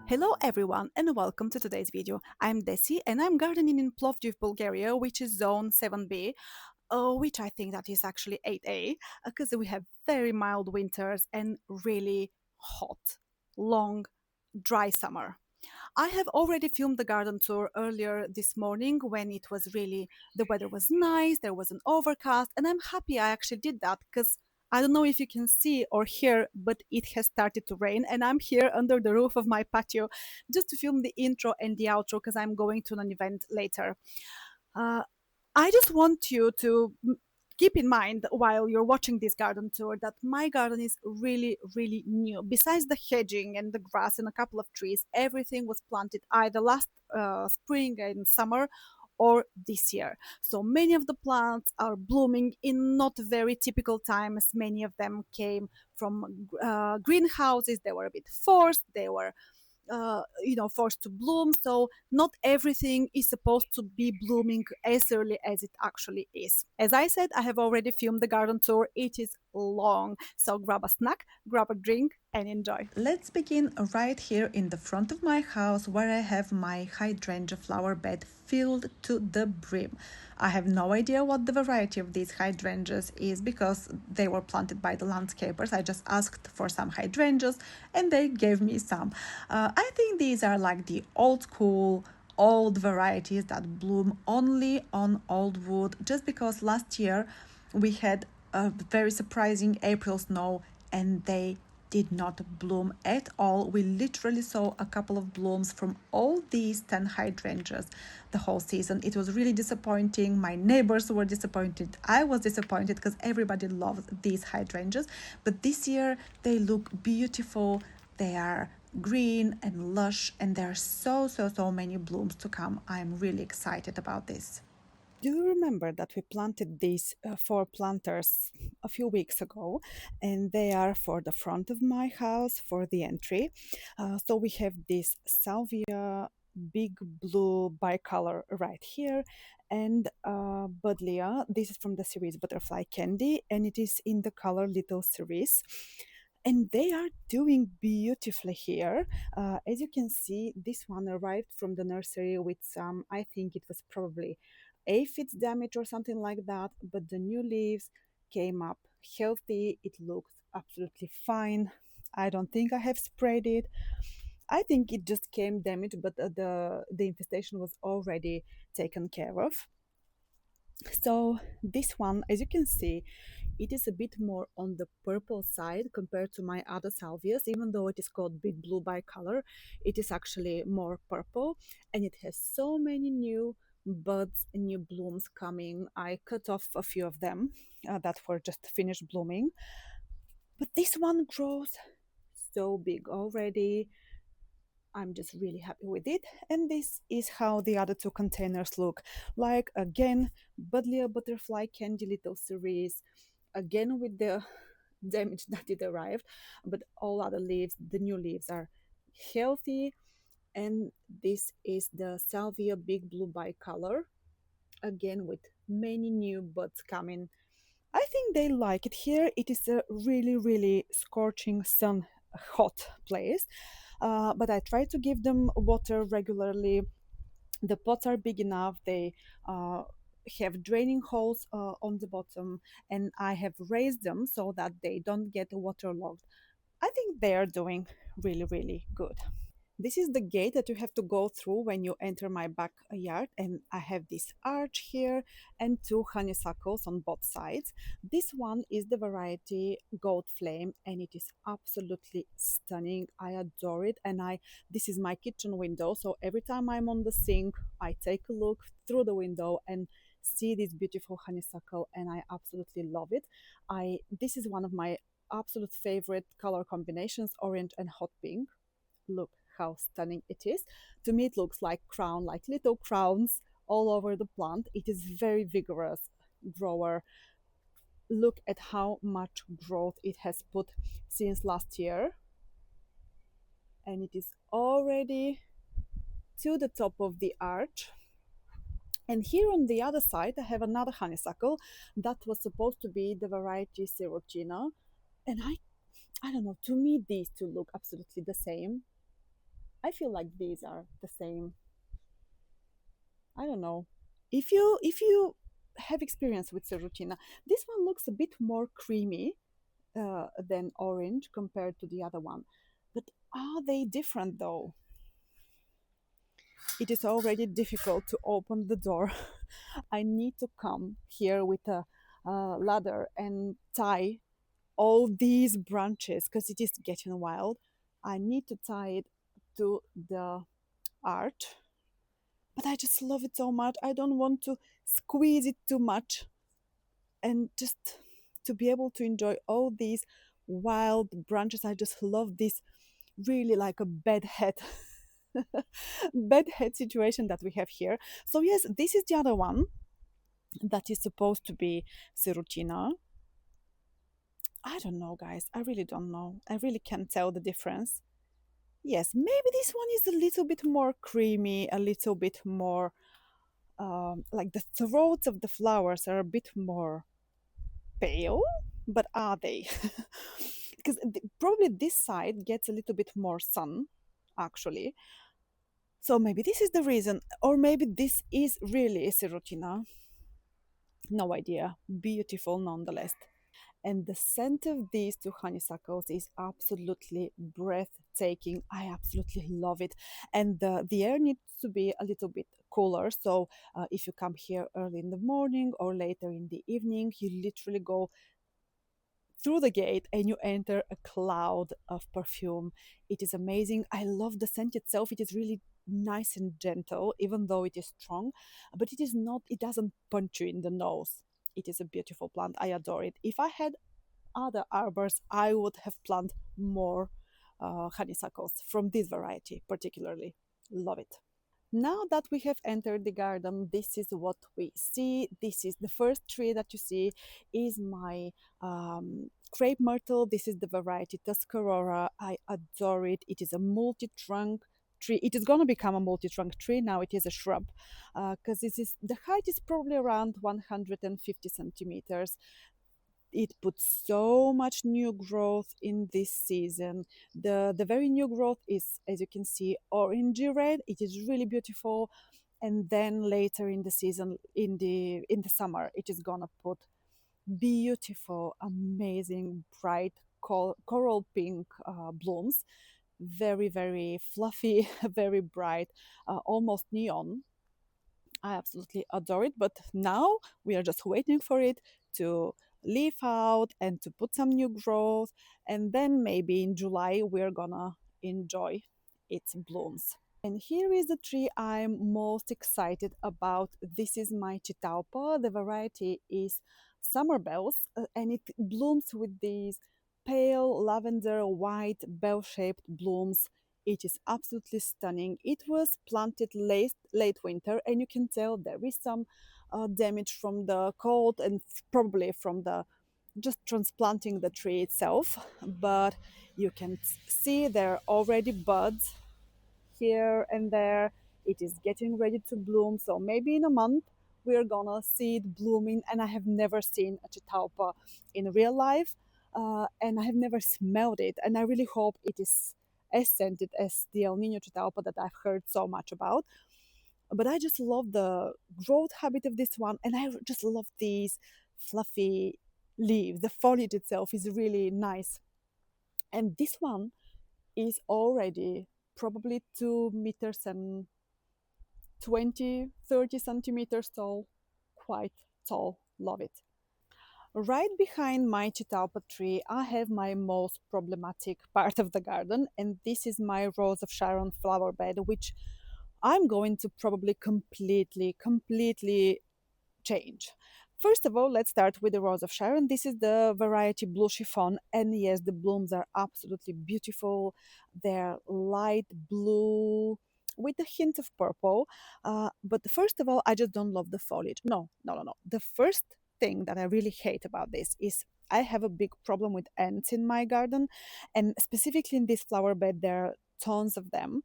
Hello everyone and welcome to today's video. I'm Desi and I'm gardening in Plovdiv, Bulgaria, which is zone 7B, which I think that is actually 8A, because we have very mild winters and really hot, long, dry summer. I have already filmed the garden tour earlier this morning when the weather was nice, there was an overcast, and I'm happy I actually did that because I don't know if you can see or hear, but it has started to rain, and I'm here under the roof of my patio just to film the intro and the outro because I'm going to an event later. Uh, I just want you to keep in mind while you're watching this garden tour that my garden is really, really new. Besides the hedging and the grass and a couple of trees, everything was planted either last spring and summer or this year. So many of the plants are blooming in not very typical times. Many of them came from greenhouses. They were a bit forced. They were forced to bloom. So not everything is supposed to be blooming as early as it actually is. As I said, I have already filmed the garden tour. It is long, so grab a snack, grab a drink, and enjoy. Let's begin right here in the front of my house where I have my hydrangea flower bed filled to the brim. I have no idea what the variety of these hydrangeas is because they were planted by the landscapers. I just asked for some hydrangeas and they gave me some. I think these are like the old school, old varieties that bloom only on old wood, just because last year we had a very surprising April snow and they did not bloom at all. We literally saw a couple of blooms from all these 10 hydrangeas the whole season. It was really disappointing. My neighbors were disappointed. I was disappointed because everybody loves these hydrangeas. But this year they look beautiful. They are green and lush, and there are so many blooms to come. I'm really excited about this. Do you remember that we planted these four planters a few weeks ago? And they are for the front of my house, for the entry. So we have this salvia, big blue bicolor right here, and buddleia. This is from the series Butterfly Candy, and it is in the color Little Cerise. And they are doing beautifully here. As you can see, this one arrived from the nursery with some, I think it was probably aphids damage or something like that, but the new leaves came up healthy. It looks absolutely fine. I don't think I have sprayed it. I think it just came damaged, but the infestation was already taken care of. So this one, as you can see, it is a bit more on the purple side compared to my other salvias. Even though it is called big blue bicolor, it is actually more purple, and it has so many new buds and new blooms coming. I cut off a few of them that were just finished blooming, but this one grows so big already. I'm just really happy with it. And this is how the other two containers look like. Again, Buddleia Butterfly Candy Little Cerise, again with the damage that it arrived, but all other leaves, the new leaves are healthy. And this is the Salvia Big Blue Bicolor, again with many new buds coming. I think they like it here. It is a really scorching sun hot place, but I try to give them water regularly. The pots are big enough. They have draining holes on the bottom, and I have raised them so that they don't get waterlogged. I think they are doing really good. This is the gate that you have to go through when you enter my backyard, and I have this arch here and two honeysuckles on both sides. This one is the variety Gold Flame, and it is absolutely stunning. I adore it, and I this is my kitchen window, so every time I'm on the sink, I take a look through the window and see this beautiful honeysuckle, and I absolutely love it. I This is one of my absolute favorite color combinations, orange and hot pink. Look how stunning it is. To me, it looks like crown, like little crowns all over the plant. It is very vigorous grower. Look at how much growth it has put since last year. And it is already to the top of the arch. And here on the other side, I have another honeysuckle that was supposed to be the variety Serotina. And I don't know, to me, these two look absolutely the same. I feel like these are the same. I don't know. If you have experience with Serotina, this one looks a bit more creamy than orange compared to the other one. But are they different though? It is already difficult to open the door. I need to come here with a ladder and tie all these branches because it is getting wild. I need to tie it to the art, but I just love it so much. I don't want to squeeze it too much and just to be able to enjoy all these wild branches. I just love this really like a bedhead bedhead situation that we have here. So yes, this is the other one that is supposed to be Sirutina. I don't know, guys. I really don't know. I really can't tell the difference. Yes, maybe this one is a little bit more creamy, a little bit more like the throats of the flowers are a bit more pale, but are they? Because probably this side gets a little bit more sun, actually. So maybe this is the reason, or maybe this is really Sirutina. No idea. Beautiful nonetheless. And the scent of these two honeysuckles is absolutely breathtaking. I absolutely love it. And the air needs to be a little bit cooler. So if you come here early in the morning or later in the evening, you literally go through the gate and you enter a cloud of perfume. It is amazing. I love the scent itself. It is really nice and gentle, even though it is strong, but it is not, it doesn't punch you in the nose. It is a beautiful plant. I adore it. If I had other arbors, I would have planted more honeysuckles from this variety, particularly. Love it. Now that we have entered the garden, this is what we see. This is the first tree that you see is my crepe myrtle. This is the variety Tuscarora. I adore it. It is a multi-trunk tree. It is going to become a multi-trunk tree. Now it is a shrub because this is the height is probably around 150 centimeters. It puts so much new growth in this season. The very new growth is, as you can see, orangey red. It is really beautiful. And then later in the season, in the summer, it is gonna put beautiful, amazing, bright coral pink blooms. Very, very fluffy, very bright, almost neon. I absolutely adore it. But now we are just waiting for it to leaf out and to put some new growth. And then maybe in July, we're gonna enjoy its blooms. And here is the tree I'm most excited about. This is my chitaupa. The variety is summer bells, and it blooms with these pale lavender white bell-shaped blooms. It is absolutely stunning. It was planted late winter, and you can tell there is some damage from the cold and probably from the just transplanting the tree itself. But you can see there are already buds here and there. It is getting ready to bloom. So maybe in a month we're gonna see it blooming. And I have never seen a chitaupa in real life, and I have never smelled it. And I really hope it is as scented as the El Nino chitaupa that I've heard so much about. But I just love the growth habit of this one, and I just love these fluffy leaves. The foliage itself is really nice. And this one is already probably 2 meters and 20, 30 centimeters tall. Quite tall. Love it. Right behind my chitaupa tree, I have my most problematic part of the garden, and this is my Rose of Sharon flower bed, which I'm going to probably completely change. First of all, let's start with the Rose of Sharon. This is the variety Blue Chiffon, and yes, the blooms are absolutely beautiful. They're light blue with a hint of purple. But first of all, I just don't love the foliage. No, no, no, no. The first thing that I really hate about this is I have a big problem with ants in my garden, and specifically in this flower bed, there are tons of them.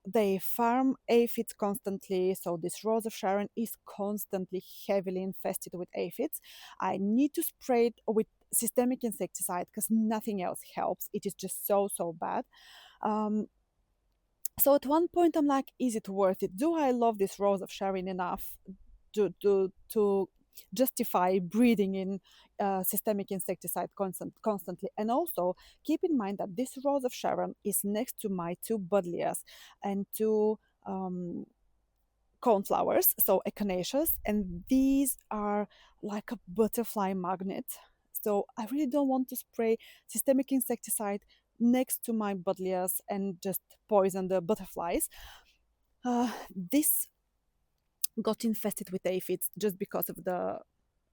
They farm aphids constantly, so this Rose of Sharon is constantly heavily infested with aphids. I need to spray it with systemic insecticide because nothing else helps. It is just so bad. Um, So at one point, I'm like, is it worth it? Do I love this rose of Sharon enough to justify breathing in systemic insecticide constantly? And also keep in mind that this rose of Sharon is next to my two buddleias and two um, cornflowers, so echinaceas, and these are like a butterfly magnet. So I really don't want to spray systemic insecticide next to my buddleias and just poison the butterflies. This got infested with aphids just because of the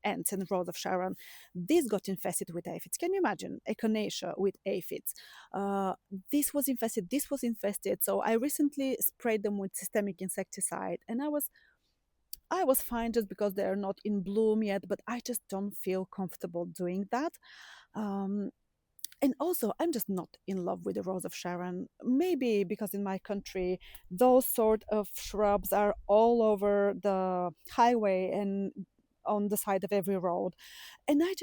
ants and rose of Sharon. This got infested with aphids. Can you imagine echinacea with aphids? Uh, this was infested. This was infested. So I recently sprayed them with systemic insecticide, and I was fine just because they're not in bloom yet. But I just don't feel comfortable doing that. Um, and also, I'm just not in love with the rose of Sharon. Maybe because in my country, those sort of shrubs are all over the highway and on the side of every road. And I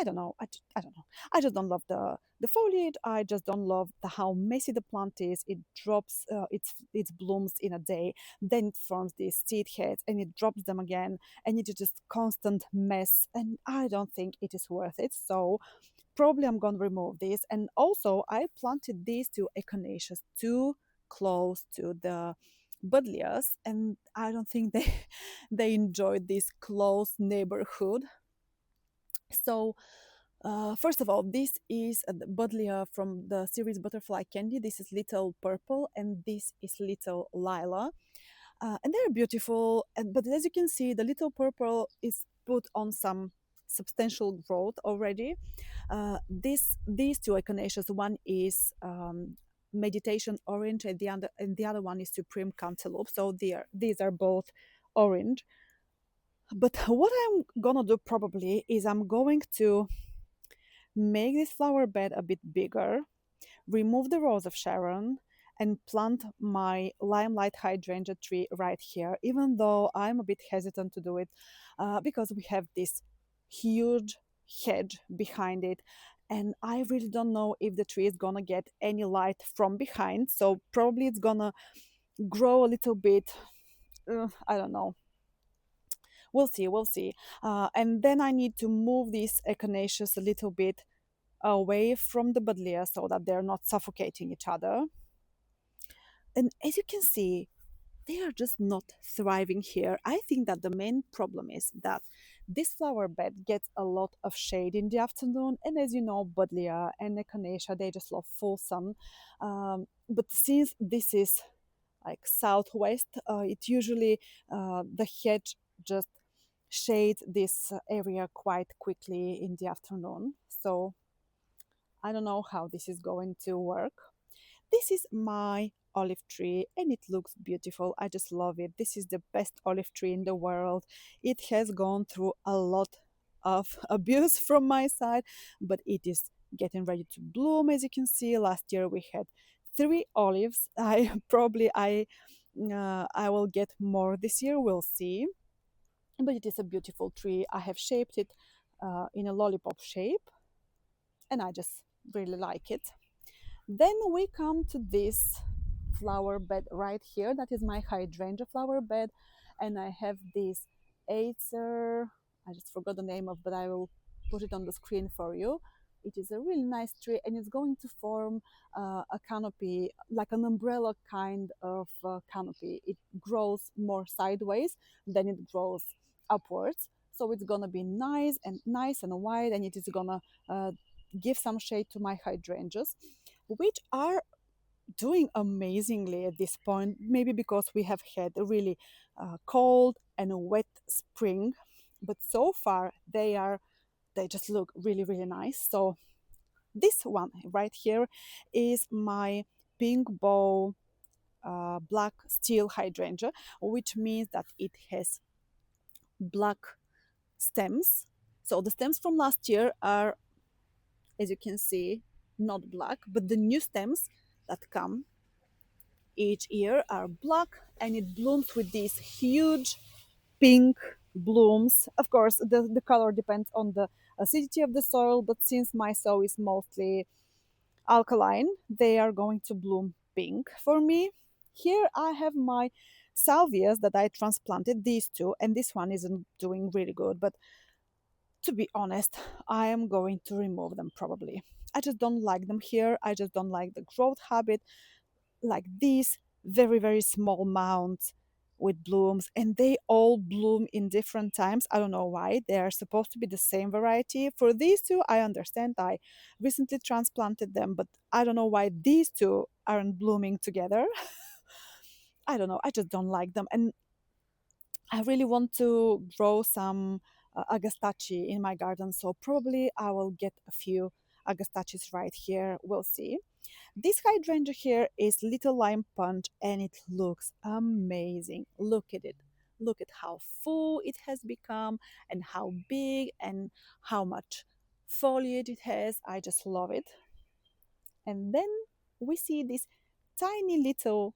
don't know. I don't know. I just don't love the foliage. I just don't love how messy the plant is. It drops its blooms in a day, then it forms these seed heads, and it drops them again, and it is just constant mess. And I don't think it is worth it. So probably I'm gonna remove this. And also, I planted these two echinaceas too close to the buddleias, and I don't think they they enjoyed this close neighborhood. So first of all, this is a buddleia from the series Butterfly Candy. This is Little Purple, and this is Little Lila. And they're beautiful. But as you can see, the Little Purple is put on some substantial growth already. These two echinaceas, one is Meditation Orange, and the other one is Supreme Cantaloupe. So these are both orange. But what I'm gonna do probably is I'm going to make this flower bed a bit bigger, remove the rose of Sharon, and plant my limelight hydrangea tree right here, even though I'm a bit hesitant to do it because we have this huge hedge behind it. And I really don't know if the tree is gonna get any light from behind. So probably it's gonna grow a little bit. I don't know. We'll see, we'll see. And then I need to move these echinaceas a little bit away from the buddleia so that they're not suffocating each other. And as you can see, they are just not thriving here. I think that the main problem is that this flower bed gets a lot of shade in the afternoon. And as you know, buddleia and echinacea, they just love full sun. But since this is like southwest, it usually the hedge just shades this area quite quickly in the afternoon. So I don't know how this is going to work. This is my olive tree and it looks beautiful. I just love it. This is the best olive tree in the world. It has gone through a lot of abuse from my side, but it is getting ready to bloom. As you can see, last year we had three olives. I will get more this year. We'll see. But it is a beautiful tree. I have shaped it in a lollipop shape, and I just really like it. Then we come to this flower bed right here. That is my hydrangea flower bed. And I have this Acer, I just forgot the name of, but I will put it on the screen for you. It is a really nice tree and it's going to form a canopy, like an umbrella kind of canopy. It grows more sideways than it grows upwards. So it's gonna be nice and wide, and it is gonna give some shade to my hydrangeas, which are doing amazingly at this point. Maybe because we have had a really cold and a wet spring, but so far they just look really nice. So this one right here is my pink bow black steel hydrangea, which means that it has black stems. So the stems from last year are, as you can see, not black, but the new stems that come each year are black, and it blooms with these huge pink blooms. Of course, the color depends on the acidity of the soil, but since my soil is mostly alkaline, they are going to bloom pink for me. Here I have my salvias that I transplanted, these two, and this one isn't doing really good. But to be honest, I am going to remove them probably. I just don't like them here. I just don't like the growth habit, like these very, very small mounds with blooms, and they all bloom in different times. I don't know why. They are supposed to be the same variety. For these two, I understand. I recently transplanted them, but I don't know why these two aren't blooming together. I don't know. I just don't like them. And I really want to grow some agastache in my garden, so probably I will get a few agastaches right here. We'll see. This hydrangea here is Little Lime Punch and it looks amazing. Look at it. Look at how full it has become and how big and how much foliage it has. I just love it. And then we see this tiny little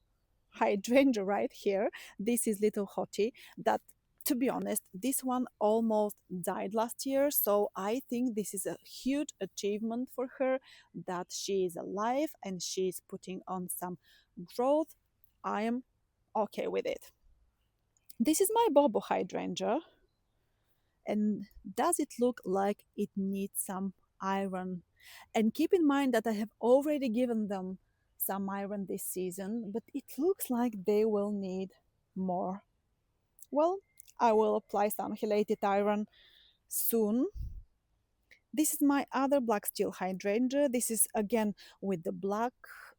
hydrangea right here. This is little Hottie that, to be honest, this one almost died last year. So I think this is a huge achievement for her that she is alive and she's putting on some growth. I am okay with it. This is my Bobo hydrangea. And does it look like it needs some iron? And keep in mind that I have already given them some iron this season, but it looks like they will need more. Well, I will apply some chelated iron soon. This is my other black steel hydrangea. This is again with the black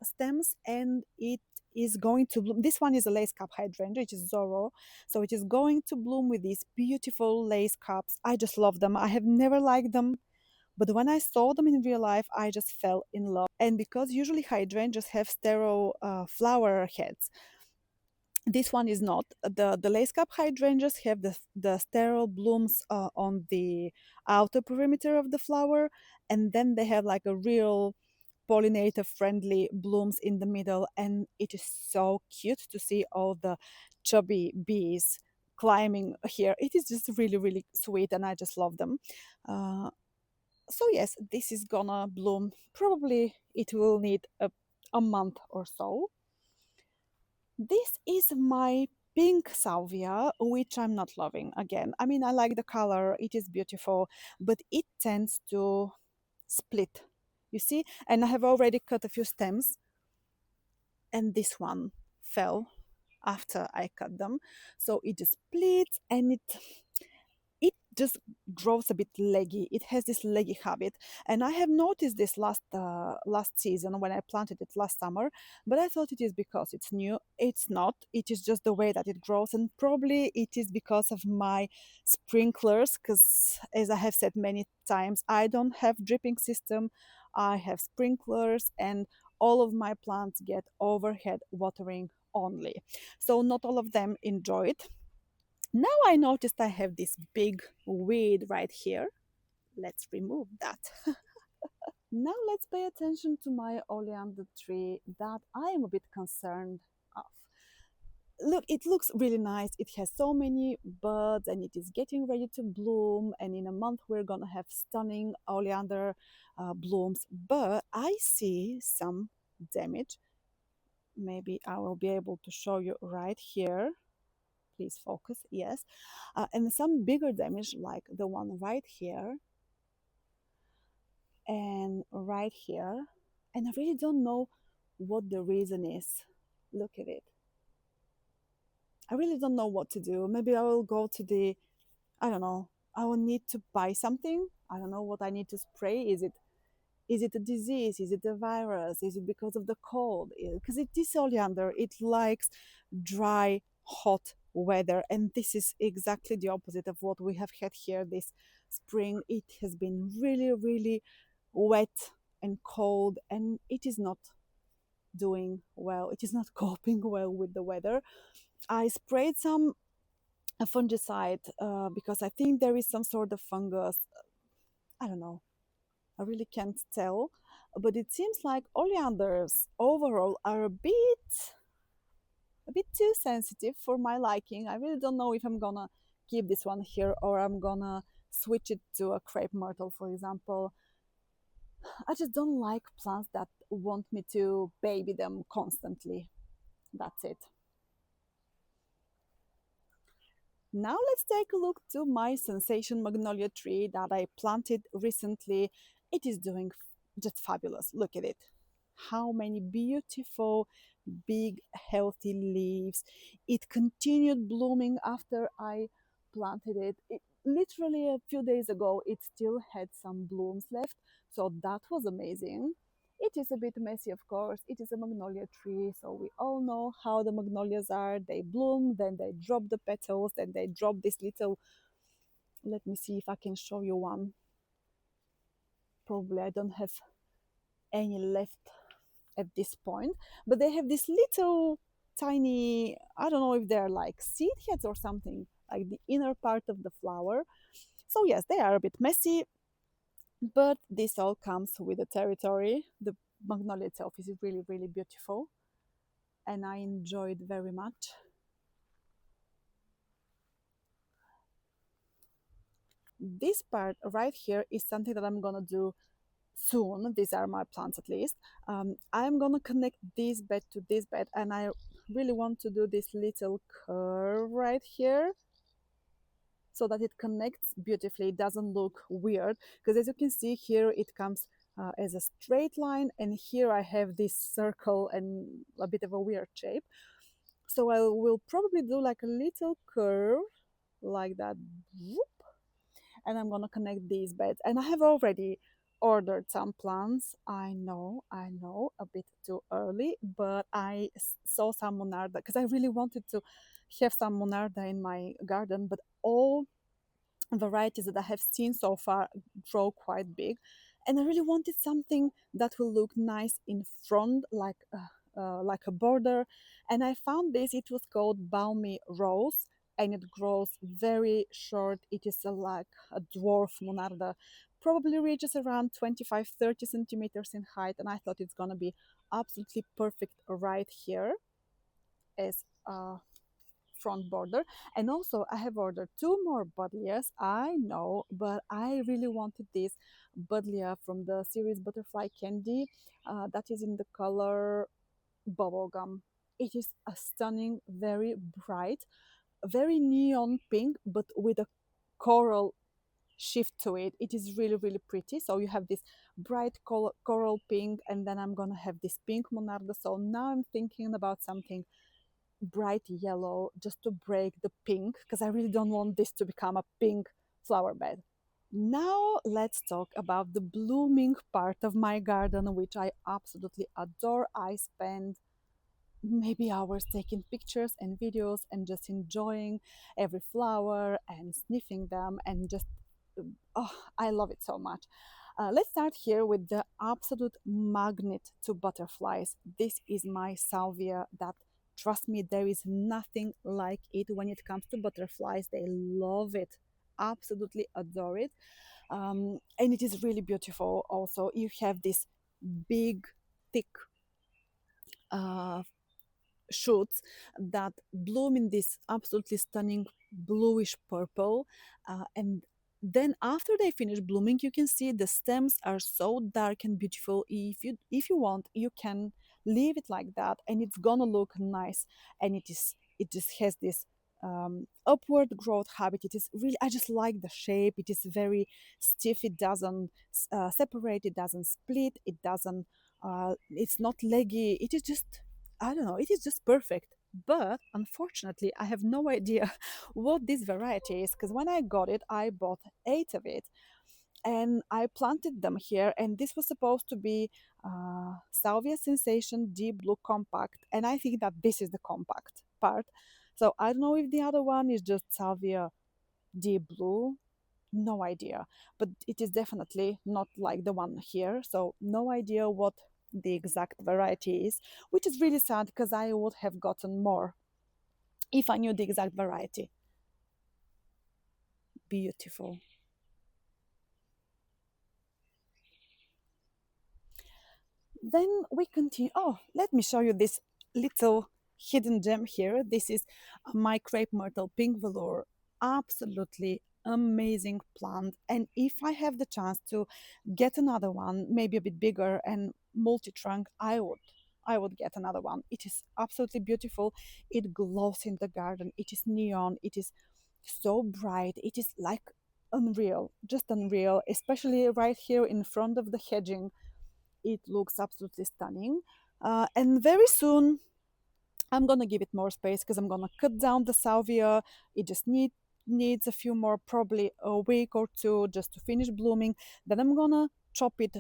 stems and it is going to bloom. This one is a lace cap hydrangea, which is Zorro. So it is going to bloom with these beautiful lace caps. I just love them. I have never liked them, but when I saw them in real life, I just fell in love. And because usually hydrangeas have sterile flower heads, this one is not. The lace cap hydrangeas have the sterile blooms on the outer perimeter of the flower, and then they have like a real pollinator friendly blooms in the middle, and it is so cute to see all the chubby bees climbing here. It is just really, really sweet, and I just love them. So yes, this is gonna bloom. Probably it will need a month or so. This is my pink salvia, which I'm not loving again. I mean, I like the color, it is beautiful, but it tends to split. You see? And I have already cut a few stems, and this one fell after I cut them. So it just splits and it just grows a bit leggy. It has this leggy habit, and I have noticed this last season when I planted it last summer. But I thought it is because it's new. It's not. It is just the way that it grows, and probably it is because of my sprinklers. Because as I have said many times, I don't have dripping system. I have sprinklers, and all of my plants get overhead watering only. So not all of them enjoy it. Now I noticed I have this big weed right here. Let's remove that. Now let's pay attention to my oleander tree that I am a bit concerned of. Look, it looks really nice. It has so many buds and it is getting ready to bloom. And in a month, we're gonna have stunning oleander blooms. But I see some damage. Maybe I will be able to show you right here. Please focus, yes. And some bigger damage like the one right here and right here. And I really don't know what the reason is. Look at it. I really don't know what to do. Maybe I will go to the, I don't know, I will need to buy something. I don't know what I need to spray. Is it a disease? Is it a virus? Is it because of the cold? Because it is oleander. It likes dry, hot weather. And this is exactly the opposite of what we have had here this spring. It has been really, really wet and cold, and it is not doing well. It is not coping well with the weather. I sprayed some fungicide because I think there is some sort of fungus. I don't know. I really can't tell, but it seems like oleanders overall are a bit too sensitive for my liking. I really don't know if I'm gonna keep this one here or I'm gonna switch it to a crepe myrtle, for example. I just don't like plants that want me to baby them constantly. That's it. Now let's take a look to my sensation magnolia tree that I planted recently. It is doing just fabulous. Look at it. How many beautiful, big, healthy leaves. It continued blooming after I planted it. Literally a few days ago, it still had some blooms left. So that was amazing. It is a bit messy, of course. It is a magnolia tree, so we all know how the magnolias are. They bloom, then they drop the petals, then they drop this little. Let me see if I can show you one. Probably I don't have any left at this point, but they have this little tiny, I don't know if they're like seed heads or something, like the inner part of the flower. So, yes, they are a bit messy, but this all comes with the territory. The magnolia itself is really, really beautiful, and I enjoy it very much. This part right here is something that I'm gonna do soon. These are my plants at least. I'm gonna connect this bed to this bed, and I really want to do this little curve right here so that it connects beautifully. It doesn't look weird because as you can see here, it comes as a straight line, and here I have this circle and a bit of a weird shape. So I will probably do like a little curve like that, and I'm gonna connect these beds. And I have already ordered some plants. I know, a bit too early, but I saw some monarda because I really wanted to have some monarda in my garden, but all varieties that I have seen so far grow quite big. And I really wanted something that will look nice in front, like a border. And I found this. It was called Balmy Rose, and it grows very short. It is like a dwarf monarda, probably reaches around 25, 30 centimeters in height. And I thought it's gonna be absolutely perfect right here as a front border. And also I have ordered two more budlias. I know, but I really wanted this budlia from the series Butterfly Candy, that is in the color bubblegum. It is a stunning, very bright, very neon pink, but with a coral shift to it. It is really, really pretty. So you have this bright coral pink, and then I'm gonna have this pink monarda. So now I'm thinking about something bright yellow just to break the pink, because I really don't want this to become a pink flower bed. Now let's talk about the blooming part of my garden, which I absolutely adore. I spend maybe hours taking pictures and videos and just enjoying every flower and sniffing them, and just oh, I love it so much. Let's start here with the absolute magnet to butterflies. This is my salvia that, trust me, there is nothing like it when it comes to butterflies. They love it, absolutely adore it. And it is really beautiful also. You have this big, thick uh, shoots that bloom in this absolutely stunning bluish purple, and then after they finish blooming, you can see the stems are so dark and beautiful. If you want, you can leave it like that and it's gonna look nice. And it just has this upward growth habit. It is really, I just like the shape. It is very stiff. It doesn't separate, it doesn't split, it doesn't it's not leggy. It is just, I don't know, it is just perfect. But unfortunately, I have no idea what this variety is, because when I got it, I bought 8 of it and I planted them here. And this was supposed to be Salvia Sensation Deep Blue Compact. And I think that this is the compact part. So I don't know if the other one is just Salvia Deep Blue, no idea, but it is definitely not like the one here. So no idea what the exact variety is, which is really sad because I would have gotten more if I knew the exact variety. Beautiful. Then we continue. Oh, let me show you this little hidden gem here. This is my crepe myrtle pink velour. Absolutely amazing plant. And if I have the chance to get another one, maybe a bit bigger and multi-trunk, I would get another one. It is absolutely beautiful. It glows in the garden. It is neon. It is so bright. It is like unreal, just unreal, especially right here in front of the hedging. It looks absolutely stunning. And very soon, I'm gonna give it more space because I'm gonna cut down the salvia. It just needs a few more, probably a week or two, just to finish blooming. Then I'm gonna chop it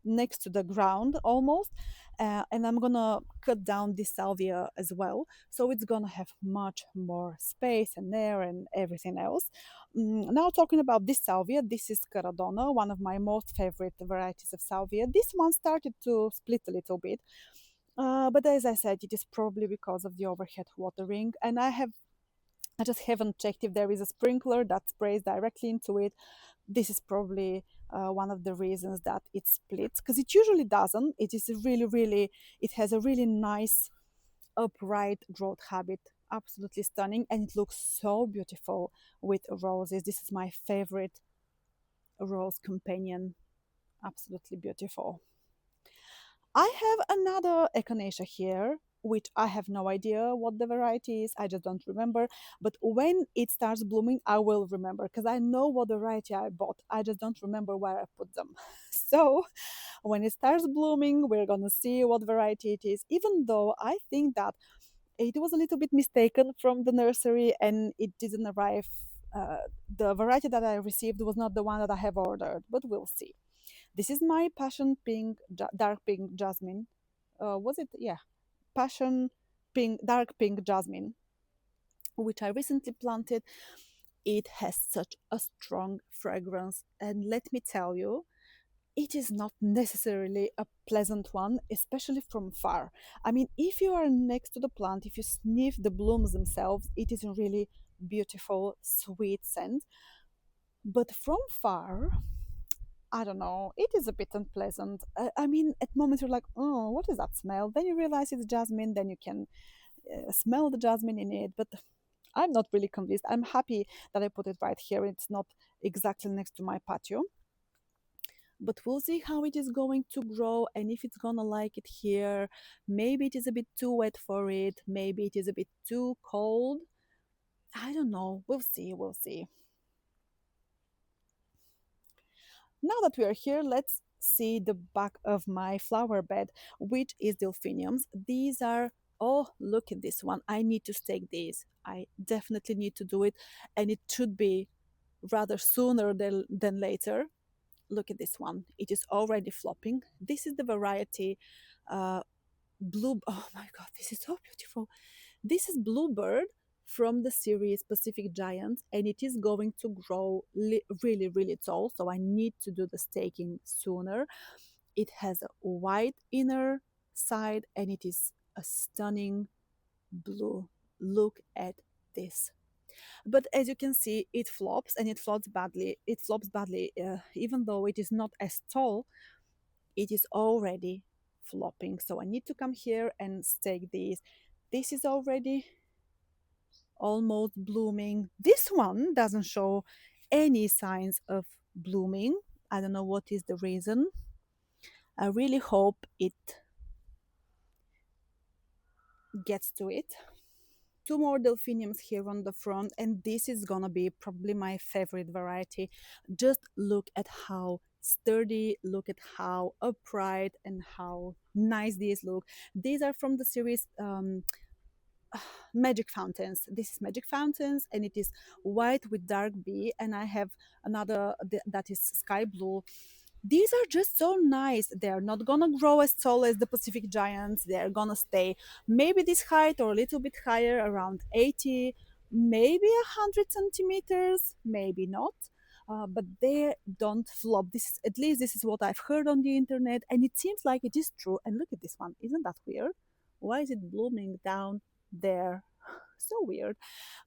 next to the ground almost, and I'm gonna cut down this salvia as well, so it's gonna have much more space and air and everything else. Now talking about this salvia, this is Caradonna, one of my most favorite varieties of salvia. This one started to split a little bit, but as I said, it is probably because of the overhead watering, and I just haven't checked if there is a sprinkler that sprays directly into it. This is probably one of the reasons that it splits, because it usually doesn't. It is really, really, it has a really nice upright growth habit. Absolutely stunning, and it looks so beautiful with roses. This is my favorite rose companion. Absolutely beautiful. I have another echinacea here, which I have no idea what the variety is. I just don't remember. But when it starts blooming, I will remember because I know what variety I bought. I just don't remember where I put them. So when it starts blooming, we're gonna see what variety it is. Even though I think that it was a little bit mistaken from the nursery and it didn't arrive. The variety that I received was not the one that I have ordered, but we'll see. This is my passion pink, dark pink jasmine. Was it? Yeah, passion pink, dark pink jasmine, which I recently planted. It has such a strong fragrance, and let me tell you, it is not necessarily a pleasant one, especially from far. I mean, if you are next to the plant, if you sniff the blooms themselves, it is a really beautiful, sweet scent. But from far, I don't know, it is a bit unpleasant. I mean, at moments you're like, oh, what is that smell? Then you realize it's jasmine, then you can smell the jasmine in it. But I'm not really convinced. I'm happy that I put it right here. It's not exactly next to my patio. But we'll see how it is going to grow and if it's gonna like it here. Maybe it is a bit too wet for it. Maybe it is a bit too cold. I don't know. We'll see. We'll see. Now that we are here, let's see the back of my flower bed, which is delphiniums. These are, oh, look at this one. I need to stake these. I definitely need to do it, and it should be rather sooner than later. Look at this one. It is already flopping. This is the variety uh, blue. Oh my God, this is so beautiful. This is Bluebird from the series Pacific Giants, and it is going to grow really, really tall. So I need to do the staking sooner. It has a white inner side, and it is a stunning blue. Look at this. But as you can see, it flops and it flops badly. It flops badly, even though it is not as tall. It is already flopping. So I need to come here and stake these. This is already almost blooming. This one doesn't show any signs of blooming. I don't know what is the reason. I really hope it gets to it. Two more delphiniums here on the front, and this is gonna be probably my favorite variety. Just look at how sturdy, look at how upright and how nice these look. These are from the series Magic Fountains. This is Magic Fountains, and it is white with dark bee, and I have another that is sky blue. These are just so nice. They're not gonna grow as tall as the Pacific Giants. They're gonna stay maybe this height or a little bit higher, around 80, maybe 100 centimeters, maybe not. But they don't flop. This is, at least this is what I've heard on the internet, and it seems like it is true. And look at this one. Isn't that weird? Why is it blooming down there? So weird.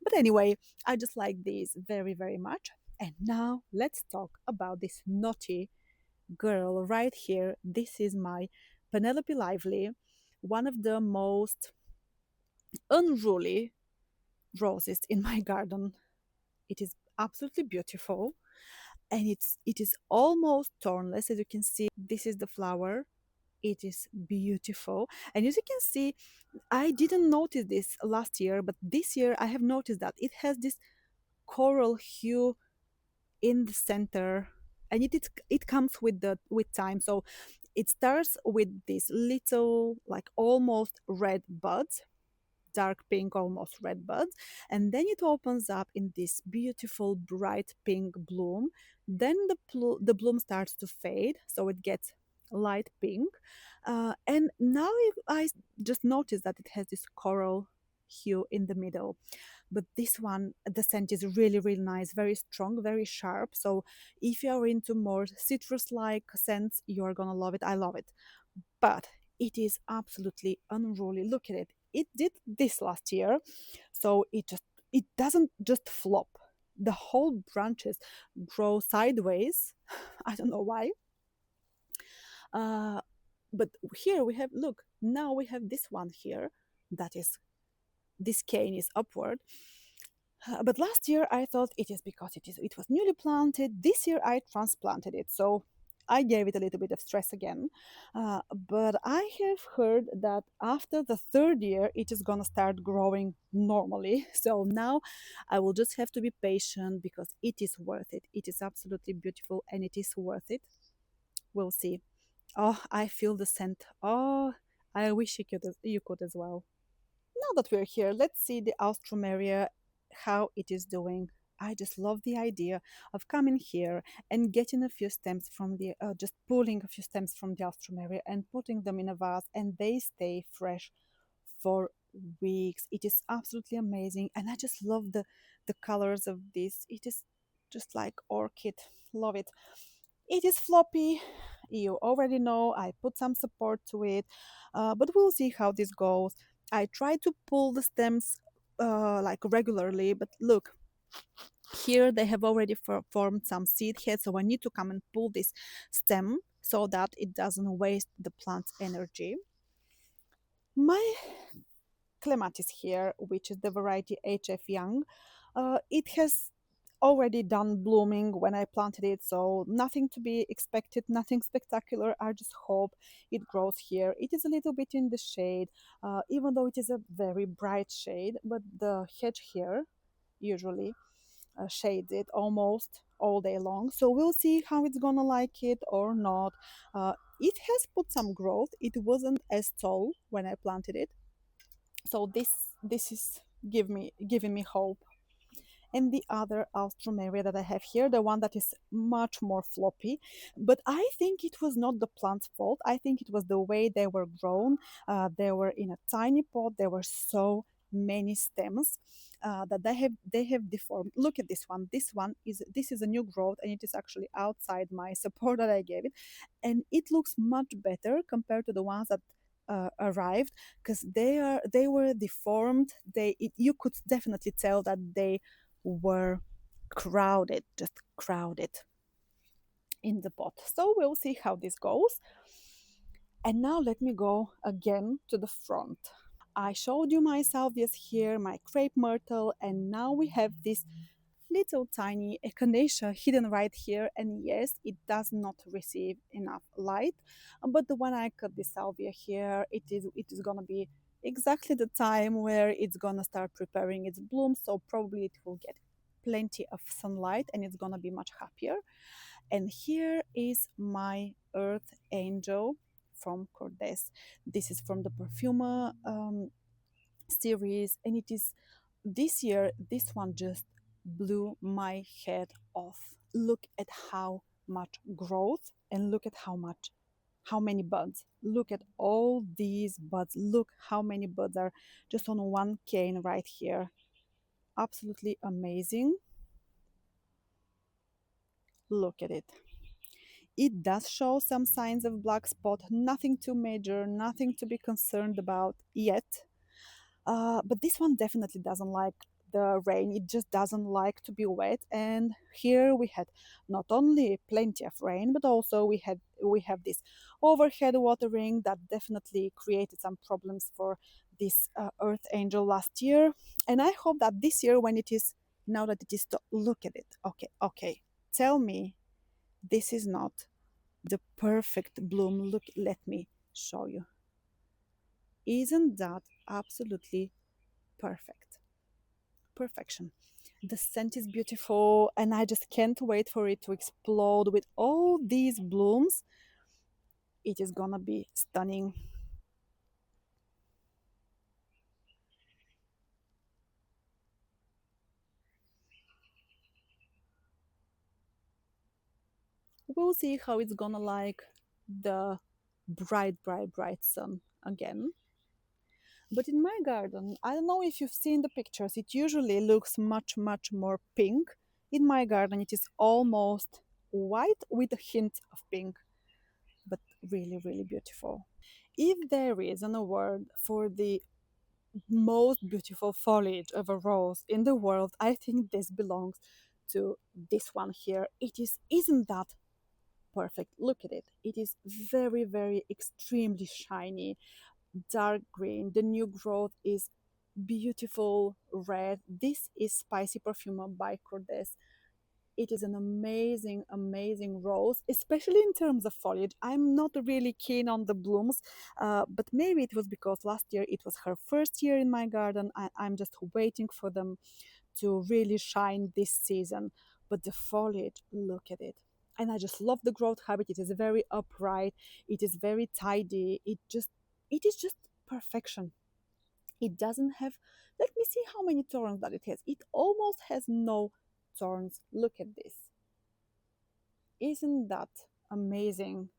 But anyway, I just like these very, very much. And now let's talk about this naughty girl right here. This is my Penelope Lively, one of the most unruly roses in my garden. It is absolutely beautiful, and it is almost thornless. As you can see, this is the flower. It is beautiful, and as you can see, I didn't notice this last year, but this year I have noticed that it has this coral hue in the center, and it comes with the with time. So it starts with these little, like almost red buds, dark pink, almost red buds, and then it opens up in this beautiful bright pink bloom. Then the bloom starts to fade, so it gets light pink, and now I just noticed that it has this coral hue in the middle. But this one, the scent is really, really nice, very strong, very sharp. So if you're into more citrus like scents, you're gonna love it. I love it. But it is absolutely unruly. Look at it. It did this last year, so it doesn't just flop. The whole branches grow sideways. I don't know why. Uh, but here we have, look, now we have this one here that is, this cane is upward. But last year I thought it is because it was newly planted. This year I transplanted it, so I gave it a little bit of stress again. But I have heard that after the third year it is gonna start growing normally. So now I will just have to be patient because it is worth it. It is absolutely beautiful and it is worth it. We'll see. Oh, I feel the scent. Oh, I wish you could as well. Now that we're here, let's see the Austromeria, how it is doing. I just love the idea of coming here and getting a few stems from just pulling a few stems from the Austromeria and putting them in a vase, and they stay fresh for weeks. It is absolutely amazing, and I just love the colors of this. It is just like orchid. Love it. It is floppy. You already know I put some support to it, but we'll see how this goes. I try to pull the stems like regularly, but look, here they have already formed some seed heads, so I need to come and pull this stem so that it doesn't waste the plant's energy. My clematis here, which is the variety HF Young. It has already done blooming when I planted it, so nothing to be expected, nothing spectacular. I just hope it grows here. It is a little bit in the shade, even though it is a very bright shade, but the hedge here usually shades it almost all day long. So we'll see how it's gonna like it or not. It has put some growth. It wasn't as tall when I planted it, so this is giving me hope. And the other Alstroemeria that I have here, the one that is much more floppy, but I think it was not the plant's fault. I think it was the way they were grown. They were in a tiny pot. There were so many stems that they have deformed. Look at this one. This is a new growth, and it is actually outside my support that I gave it, and it looks much better compared to the ones that arrived, because they were deformed. You could definitely tell that they were crowded, just crowded in the pot. So we'll see how this goes. And now let me go again to the front. I showed you my salvias here, my crepe myrtle, and now we have this little tiny echinacea hidden right here. And yes, it does not receive enough light, but when I cut the salvia here, it is gonna be exactly the time where it's gonna start preparing its bloom, so probably it will get plenty of sunlight and it's gonna be much happier. And here is my earth angel from Cordes. This is from the Perfumer series, and it is this year. This one just blew my head off. Look at how much growth, and look at how many buds. Look at all these buds. Look how many buds are just on one cane right here. Absolutely amazing. Look at it. It does show some signs of black spot, nothing too major, nothing to be concerned about yet. But this one definitely doesn't like the rain. It just doesn't like to be wet. And here we had not only plenty of rain, but also we have this overhead watering that definitely created some problems for this earth angel last year. And I hope that this year, when it is Now that it is, look at it. Okay, okay. Tell me this is not the perfect bloom. Look, let me show you. Isn't that absolutely perfect? Perfection. The scent is beautiful, and I just can't wait for it to explode with all these blooms. It is gonna be stunning. We'll see how it's gonna like the bright, bright, bright sun again. But in my garden, I don't know if you've seen the pictures, it usually looks much, much more pink. In my garden, it is almost white with a hint of pink, but really, really beautiful. If there is an award for the most beautiful foliage of a rose in the world, I think this belongs to this one here. It is, isn't that perfect? Look at it. It is very, very extremely shiny, dark green. The new growth is beautiful red. This is Spicy Perfume by Cordes. It is an amazing, amazing rose, especially in terms of foliage. I'm not really keen on the blooms, but maybe it was because last year it was her first year in my garden. I'm just waiting for them to really shine this season. But the foliage, look at it. And I just love the growth habit. It is very upright. It is very tidy. It is just perfection. It doesn't have, let me see how many thorns that it has. It almost has no thorns. Look at this. Isn't that amazing?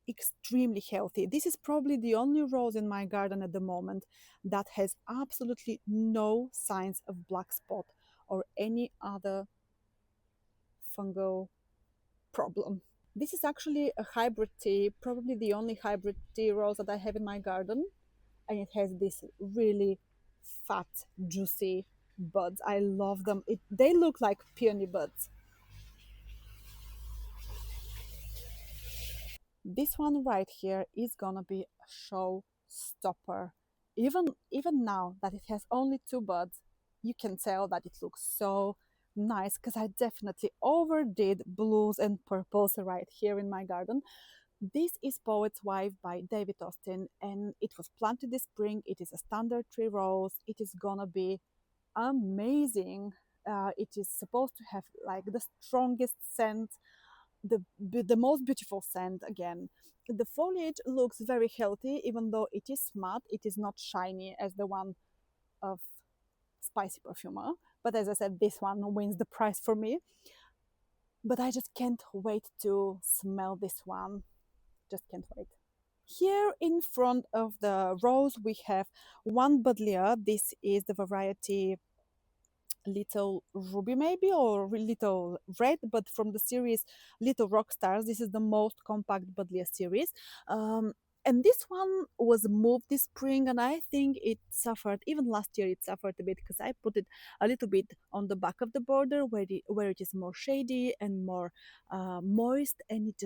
Extremely healthy. This is probably the only rose in my garden at the moment that has absolutely no signs of black spot or any other fungal problem. This is actually a hybrid tea, probably the only hybrid tea rose that I have in my garden, and it has this really fat, juicy buds. I love them. They look like peony buds. This one right here is gonna be a showstopper. Even now that it has only two buds, you can tell that it looks so nice because I definitely overdid blues and purples right here in my garden. This is Poet's Wife by David Austin, and it was planted this spring. It is a standard tree rose. It is gonna be amazing. It is supposed to have like the strongest scent, the most beautiful scent again. The foliage looks very healthy, even though it is matte. It is not shiny as the one of Spicy Perfumer. But as I said, this one wins the prize for me. But I just can't wait to smell this one. Just can't wait. Here in front of the rose, we have one Buddleia. This is the variety Little Ruby, maybe, or Little Red, but from the series Little Rock Stars. This is the most compact Buddleia series. Um, and this one was moved this spring, and I think it suffered. Even last year, it suffered a bit because I put it a little bit on the back of the border where it is more shady and more moist, and it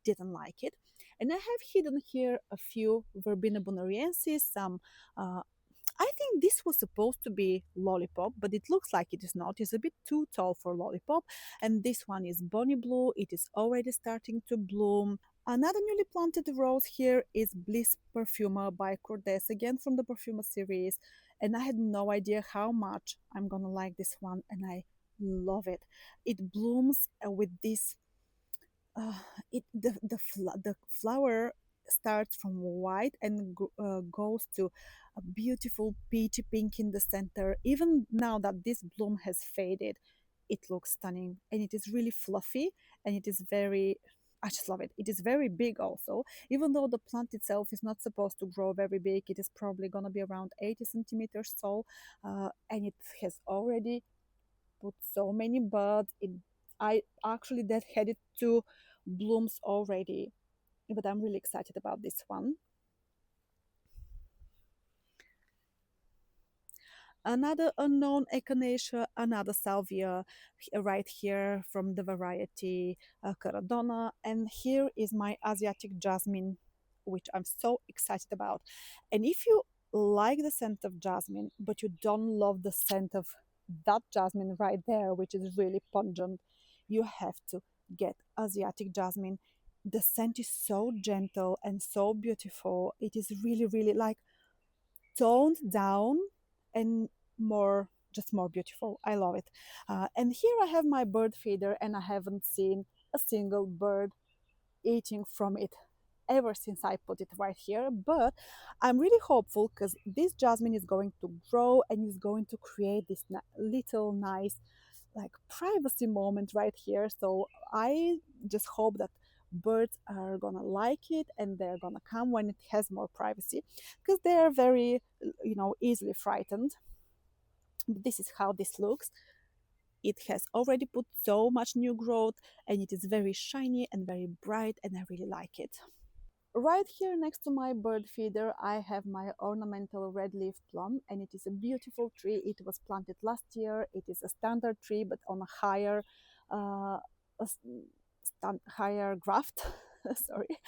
didn't like it. And I have hidden here a few Verbena bonariensis, some I think this was supposed to be Lollipop, but it looks like it is not. It's a bit too tall for Lollipop. And this one is Bonnie Blue. It is already starting to bloom. Another newly planted rose here is Bliss Perfumer by Cordes, again from the Perfumer series. And I had no idea how much I'm gonna like this one, and I love it. It blooms with this uh, the flower starts from white and goes to a beautiful peachy pink in the center. Even now that this bloom has faded, it looks stunning, and it is really fluffy, and it is very, I just love it. It is very big also, even though the plant itself is not supposed to grow very big. It is probably going to be around 80 centimeters tall, and it has already put so many buds. I actually that headed to blooms already, but I'm really excited about this one. Another unknown echinacea, another salvia, right here from the variety Caradonna, and here is my Asiatic jasmine, which I'm so excited about. And if you like the scent of jasmine, but you don't love the scent of that jasmine right there, which is really pungent. You have to get Asiatic jasmine. The scent is so gentle and so beautiful. It is really, really like toned down and more, just more beautiful. I love it. And here I have my bird feeder, and I haven't seen a single bird eating from it ever since I put it right here. But I'm really hopeful because this jasmine is going to grow and is going to create this little nice like privacy moment right here. So I just hope that birds are gonna like it and they're gonna come when it has more privacy, because they're very, easily frightened. This is how this looks. It has already put so much new growth, and it is very shiny and very bright, and I really like it. Right here next to my bird feeder, I have my ornamental red leaf plum, and it is a beautiful tree. It was planted last year. It is a standard tree, but on a higher, uh, higher graft. Sorry,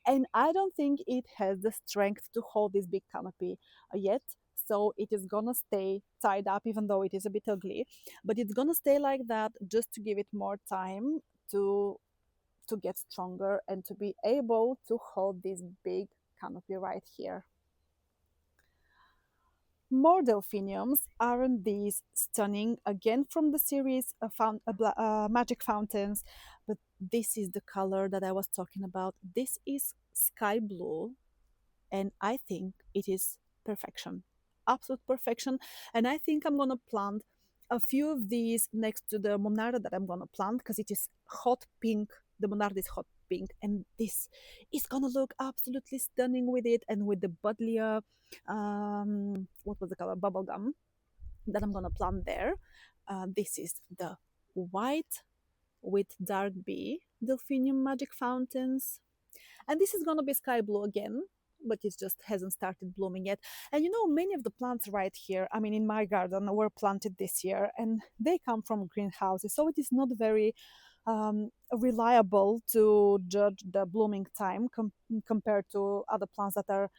and I don't think it has the strength to hold this big canopy yet. So it is gonna stay tied up, even though it is a bit ugly. But it's gonna stay like that just to give it more time to to get stronger and to be able to hold this big canopy right here. More delphiniums. Aren't these stunning? Again from the series Magic Fountains, but this is the color that I was talking about. This is sky blue, and I think it is perfection, absolute perfection. And I think I'm gonna plant a few of these next to the monarda that I'm gonna plant, because it is hot pink. The monarda is hot pink, and this is gonna look absolutely stunning with it, and with the buddleia, what was the color, bubblegum, that I'm gonna plant there. This is the white with dark bee delphinium magic fountains, and this is going to be sky blue again, but it just hasn't started blooming yet. And many of the plants right here, I mean, in my garden, were planted this year, and they come from greenhouses, so it is not very reliable to judge the blooming time compared to other plants that are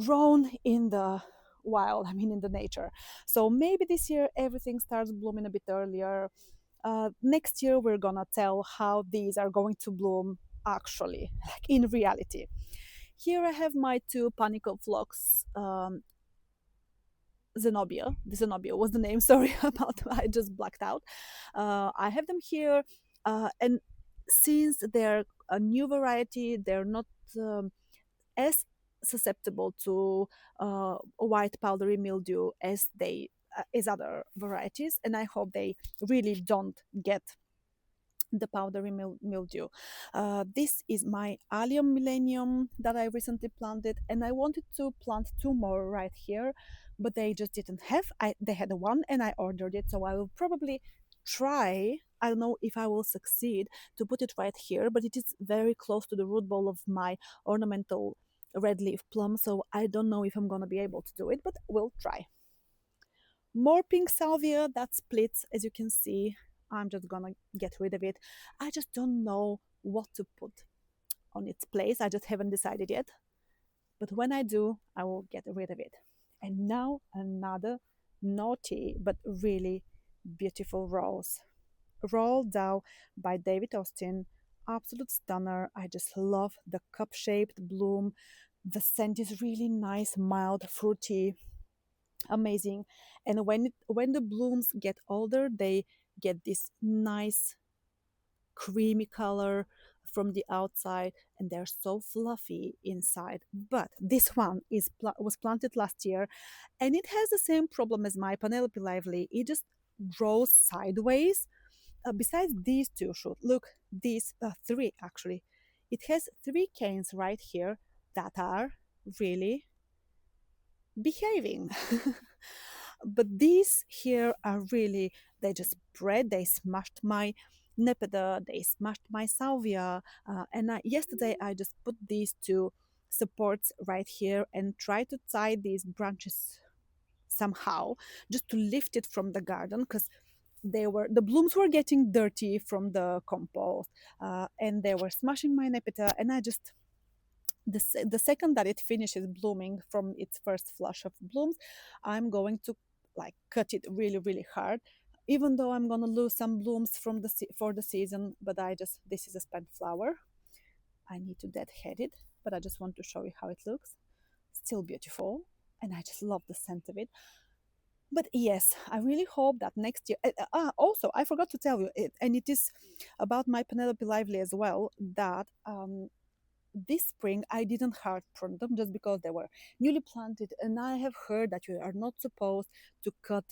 grown in the wild, I mean, in the nature. So maybe this year everything starts blooming a bit earlier. Next year we're gonna tell how these are going to bloom actually, like in reality. Here I have my two panicle phlox, Zenobia. The Zenobia was the name. Sorry about, I just blacked out. I have them here, and since they're a new variety, they're not as susceptible to white powdery mildew as other varieties, and I hope they really don't get the powdery mildew. This is my allium millennium that I recently planted, and I wanted to plant two more right here, but they just didn't have. They had one, and I ordered it, so I will probably try. I don't know if I will succeed to put it right here, but it is very close to the root ball of my ornamental red leaf plum, so I don't know if I'm gonna be able to do it, but we'll try. More pink salvia that splits, as you can see. I'm just gonna get rid of it. I just don't know what to put on its place. I just haven't decided yet. But when I do, I will get rid of it. And now another naughty but really beautiful rose. Royal Dow by David Austin. Absolute stunner. I just love the cup shaped bloom. The scent is really nice, mild, fruity, amazing. And when the blooms get older, they get this nice creamy color from the outside, and they're so fluffy inside. But this one was planted last year, and it has the same problem as my Penelope Lively. It just grows sideways. Besides these two shoots, look, these three actually, it has three canes right here that are really behaving. But these here are really, they just spread, they smashed my nepeta, they smashed my salvia. Yesterday I just put these two supports right here and try to tie these branches somehow just to lift it from the garden, because the blooms were getting dirty from the compost, and they were smashing my nepeta, and I just the second that it finishes blooming from its first flush of blooms, I'm going to like cut it really really hard, even though I'm gonna lose some blooms from for the season. But I just, this is a spent flower. I need to deadhead it, but I just want to show you how it looks. Still beautiful, and I just love the scent of it. But yes, I really hope that next year. Also, I forgot to tell you, and it is about my Penelope Lively as well, that this spring I didn't hard prune them just because they were newly planted, and I have heard that you are not supposed to cut.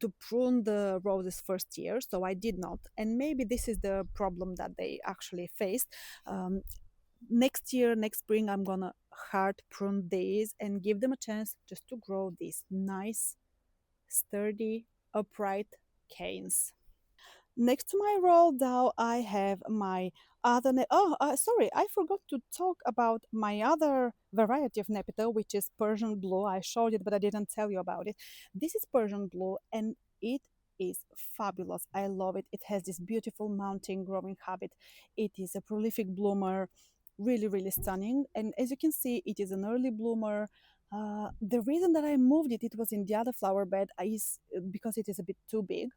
To prune the roses first year, so I did not, and maybe this is the problem that they actually faced. Next year, next spring, I'm gonna hard prune these and give them a chance just to grow these nice, sturdy, upright canes. Next to my roll down, I have my other. Sorry, I forgot to talk about my other variety of Nepeta, which is Persian blue. I showed it, but I didn't tell you about it. This is Persian blue, and it is fabulous. I love it. It has this beautiful mountain growing habit. It is a prolific bloomer, really, really stunning. And as you can see, it is an early bloomer. The reason that I moved it, it was in the other flower bed, is because it is a bit too big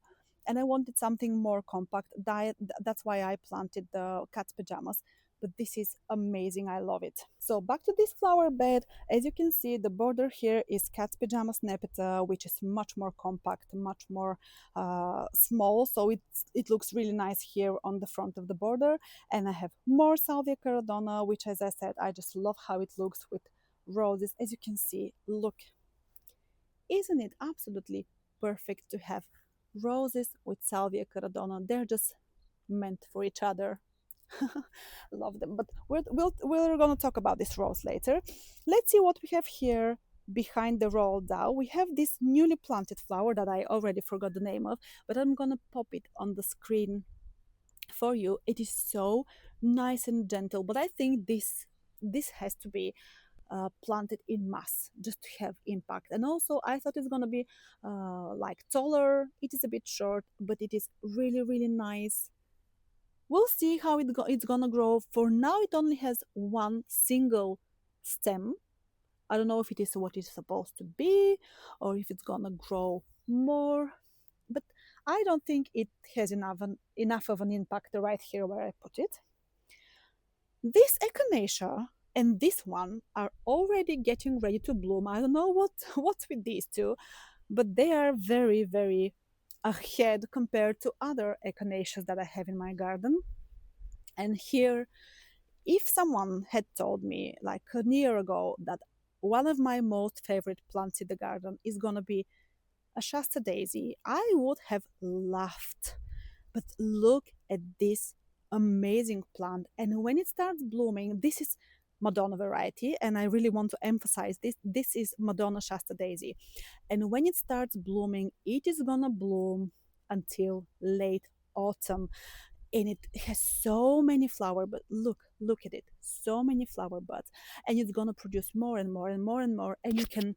and I wanted something more compact. That's why I planted the cat's pajamas. But this is amazing. I love it. So back to this flower bed. As you can see, the border here is cat's pajamas nepeta, which is much more compact, much more small. So it looks really nice here on the front of the border. And I have more Salvia caradona, which, as I said, I just love how it looks with roses. As you can see, look, isn't it absolutely perfect to have roses with Salvia caradona? They're just meant for each other. Love them. But we're going to talk about this rose later. Let's see what we have here behind the roll down. We have this newly planted flower that I already forgot the name of, but I'm going to pop it on the screen for you. It is so nice and gentle, but I think this has to be planted in mass just to have impact. And also, I thought it's gonna be like taller. It is a bit short, but it is really really nice. We'll see how it's gonna grow. For now, it only has one single stem. I don't know if it is what it's supposed to be or if it's gonna grow more, but I don't think it has enough of an impact right here where I put it. This echinacea and this one are already getting ready to bloom. I don't know what's with these two, but they are very, very ahead compared to other echinaceas that I have in my garden. And here, if someone had told me like a year ago that one of my most favorite plants in the garden is gonna be a Shasta daisy, I would have laughed. But look at this amazing plant. And when it starts blooming, this is Madonna variety. And I really want to emphasize this. This is Madonna Shasta Daisy. And when it starts blooming, it is going to bloom until late autumn. And it has so many flower but look at it, so many flower buds, and it's going to produce more and more and more and more, and you can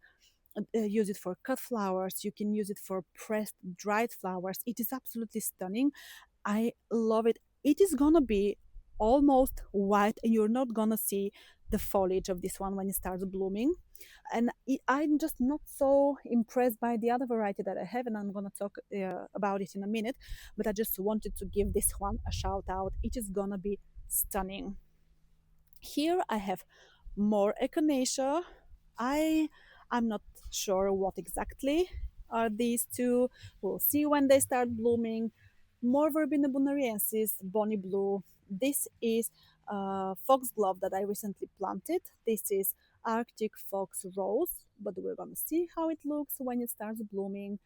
use it for cut flowers, you can use it for pressed dried flowers. It is absolutely stunning. I love it. It is gonna be almost white, and you're not gonna see the foliage of this one when it starts blooming. And I'm just not so impressed by the other variety that I have, and I'm gonna talk about it in a minute. But I just wanted to give this one a shout out. It is gonna be stunning. Here I have more echinacea. I I'm not sure what exactly are these two. We'll see when they start blooming. More Verbena bonariensis, Bonnie Blue. This is foxglove that I recently planted. This is Arctic fox rose, but we're gonna see how it looks when it starts blooming.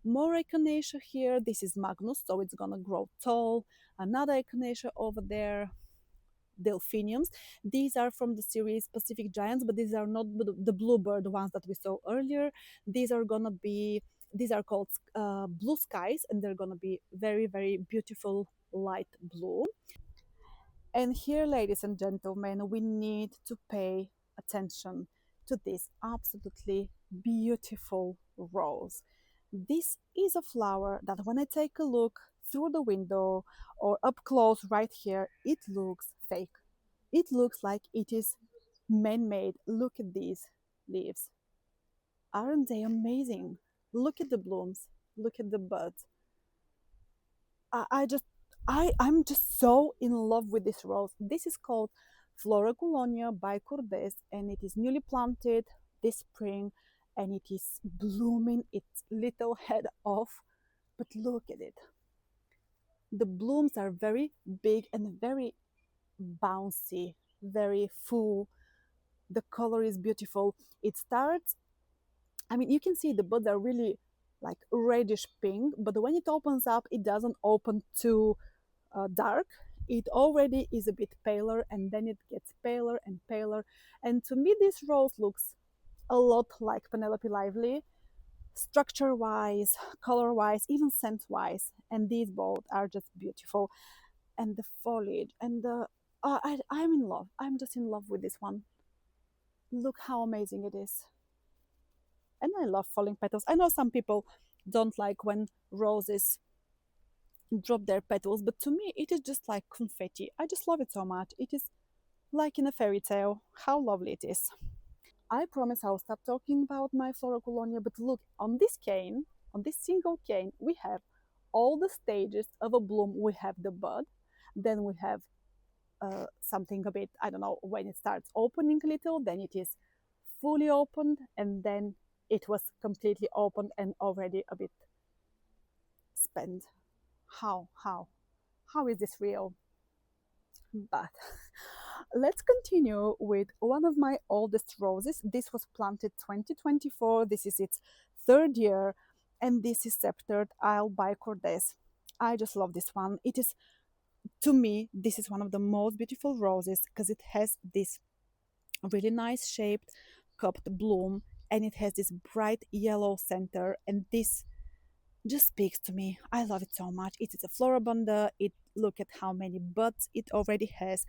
More echinacea here. This is Magnus, so it's gonna grow tall. Another echinacea over there, delphiniums. These are from the series Pacific Giants, but these are not the bluebird ones that we saw earlier. These are gonna be, these are called blue skies, and they're gonna be very, very beautiful light blue. And here, ladies and gentlemen, we need to pay attention to this absolutely beautiful rose. This is a flower that when I take a look through the window or up close right here, it looks fake. It looks like it is man-made. Look at these leaves. Aren't they amazing? Look at the blooms, look at the buds. I just I'm just so in love with this rose. This is called Flora Colonia by Cordes, and it is newly planted this spring, and it is blooming its little head off. But look at it. The blooms are very big and very bouncy, very full. The color is beautiful. It starts, I mean, you can see the buds are really like reddish pink, but when it opens up, it doesn't open too dark. It already is a bit paler, and then it gets paler and paler. And to me, this rose looks a lot like Penelope Lively, structure wise, color wise, even scent wise. And these both are just beautiful. And the foliage and the I'm in love. I'm just in love with this one. Look how amazing it is. And I love falling petals. I know some people don't like when roses drop their petals, but to me it is just like confetti. I just love it so much. It is like in a fairy tale. How lovely it is. I promise I'll stop talking about my Flora Colonia, but look, on this cane, on this single cane, we have all the stages of a bloom. We have the bud, then we have something a bit, I don't know, when it starts opening a little, then it is fully opened, and then it was completely opened and already a bit spent. How is this real? But let's continue with one of my oldest roses. This was planted 2024. This is its third year, and this is Sceptered Isle by Cordes. I just love this one. It is, to me, this is one of the most beautiful roses because it has this really nice shaped cupped bloom, and it has this bright yellow center, and this just speaks to me. I love it so much. It is a floribunda. It look at how many buds it already has.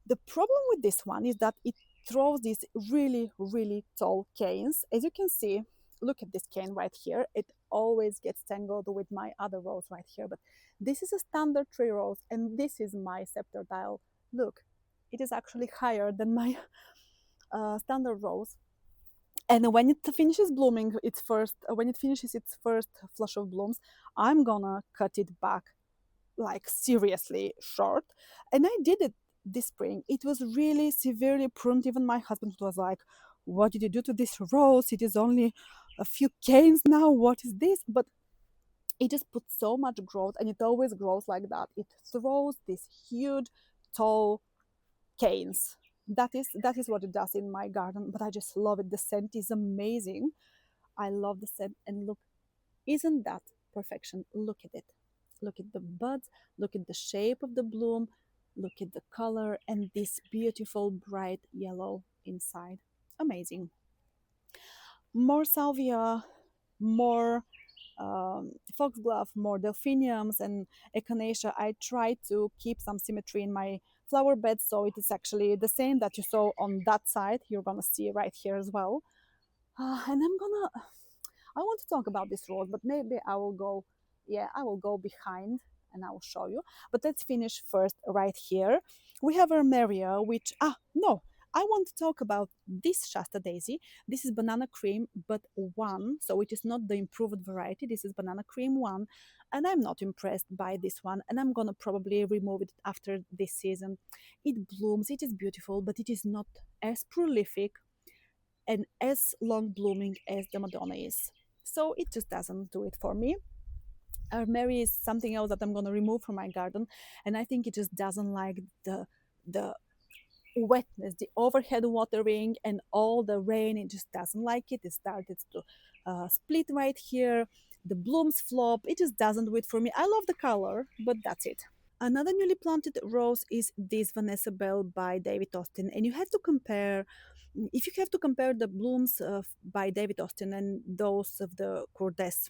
The problem with this one is that it throws these really, really tall canes. As you can see, look at this cane right here. It always gets tangled with my other rose right here. But this is a standard tree rose, and this is my scepter dial. Look, it is actually higher than my standard rose. And when it finishes blooming its first, when it finishes its first flush of blooms, I'm gonna cut it back like seriously short. And I did it this spring. It was really severely pruned. Even my husband was like, "What did you do to this rose? It is only a few canes now. What is this?" But it just puts so much growth, and it always grows like that. It throws these huge, tall canes. That is what it does in my garden. But I just love it. The scent is amazing. I love the scent. And look, isn't that perfection? Look at it. Look at the buds, look at the shape of the bloom, look at the color, and this beautiful bright yellow inside. Amazing. More salvia, more foxglove, more delphiniums, and echinacea. I try to keep some symmetry in my flower bed, so it is actually the same that you saw on that side. You're gonna see right here as well. And I want to talk about this rose, but maybe I will go, yeah, I will go behind and I will show you. But let's finish first right here. We have Armeria, which, no, I want to talk about this Shasta daisy. This is banana cream, but one, so it is not the improved variety. This is banana cream one, and I'm not impressed by this one, and I'm gonna probably remove it after this season. It blooms, it is beautiful, but it is not as prolific and as long blooming as the Madonna is. So it just doesn't do it for me. Mary is something else that I'm going to remove from my garden, and I think it just doesn't like the wetness, the overhead watering, and all the rain. It just doesn't like it. It started to split right here. The blooms flop. It just doesn't do it for me. I love the color, but that's it. Another newly planted rose is this Vanessa Bell by David Austin, and you have to compare. If you have to compare the blooms by David Austin and those of the Cordes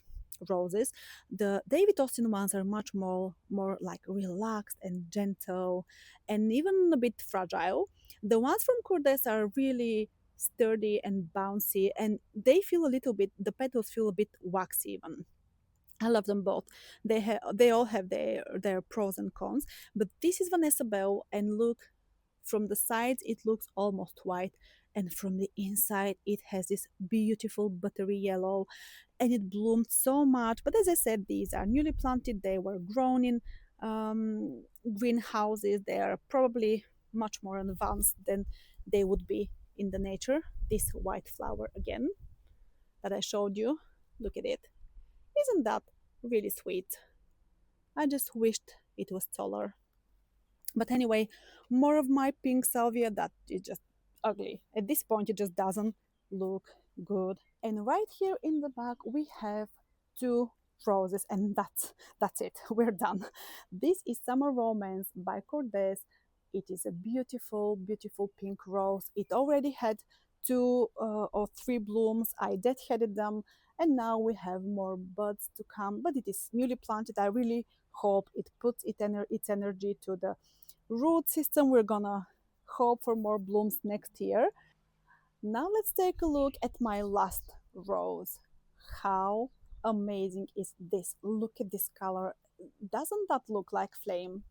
roses, the David Austin ones are much more like relaxed and gentle, and even a bit fragile. The ones from Cordes are really sturdy and bouncy, and they feel a little bit. The petals feel a bit waxy even. I love them both. They all have their pros and cons. But this is Vanessa Bell, and look, From the sides, it looks almost white, and from the inside, it has this beautiful buttery yellow, and it bloomed so much. But as I said, these are newly planted, they were grown in greenhouses, they are probably much more advanced than they would be in the nature. This white flower again that I showed you, look at it. Isn't that really sweet? I just wished it was taller. But anyway, more of my pink salvia that is just ugly. At this point, it just doesn't look good. And right here in the back, we have two roses, and that's it. We're done. This is Summer Romance by Cordes. It is a beautiful, beautiful pink rose. It already had two or three blooms. I deadheaded them, and now we have more buds to come. But it is newly planted. I really hope it puts its energy to the root system. We're gonna hope for more blooms next year. Now let's take a look at my last rose. How amazing is this? Look at this color. Doesn't that look like flame?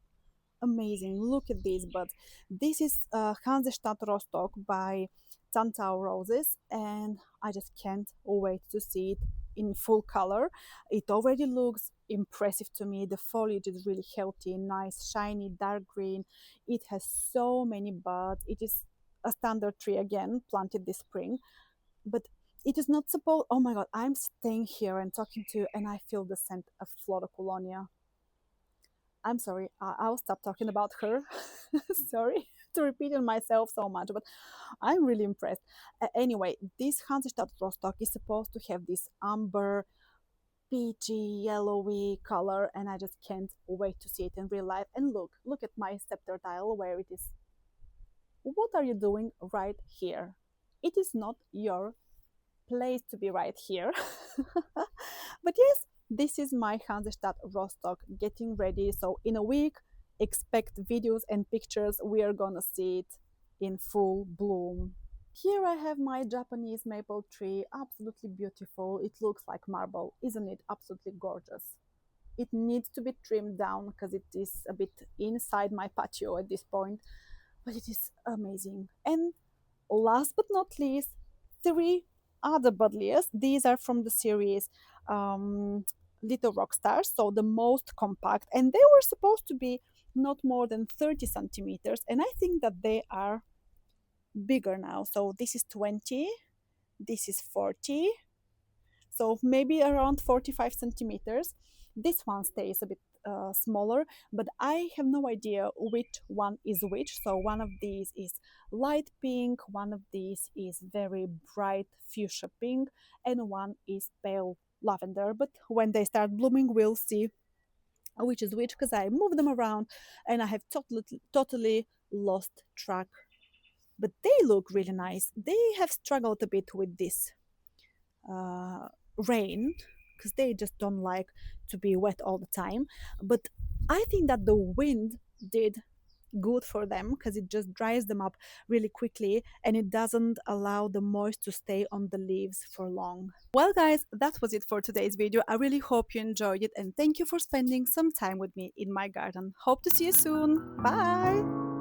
Amazing. Look at these buds. This is Hansestadt Rostock by Tantau Roses, and I just can't wait to see it in full color. It already looks impressive to me. The foliage is really healthy, nice, shiny, dark green. It has so many buds. It is a standard tree again, planted this spring, but it is not supposed. Oh my god, I'm staying here and talking to you, and I feel the scent of Florocolonia. I'm sorry, I'll stop talking about her. Sorry to repeat it myself so much, but I'm really impressed. Anyway, this Hansestadt Rostock is supposed to have this amber, peachy, yellowy color, and I just can't wait to see it in real life. And look at my scepter tile where it is. What are you doing right here? It is not your place to be right here. But yes, this is my Hansestadt Rostock getting ready. So in a week, expect videos and pictures. We are gonna see it in full bloom. Here I have my Japanese maple tree, absolutely beautiful. It looks like marble, isn't it? Absolutely gorgeous. It needs to be trimmed down because it is a bit inside my patio at this point, but it is amazing. And last but not least, three other buddleias. These are from the series Little Rock Stars, so the most compact, and they were supposed to be not more than 30 centimeters, and I think that they are bigger now. So this is 20, this is 40, so maybe around 45 centimeters. This one stays a bit smaller, but I have no idea which one is which. So one of these is light pink, one of these is very bright fuchsia pink, and one is pale lavender. But when they start blooming, we'll see which is which, because I move them around and I have totally lost track. But they look really nice. They have struggled a bit with this uh, rain because they just don't like to be wet all the time. But I think that the wind did good for them because it just dries them up really quickly and it doesn't allow the moist to stay on the leaves for long. Well guys, that was it for today's video. I really hope you enjoyed it and thank you for spending some time with me in my garden. Hope to see you soon. Bye!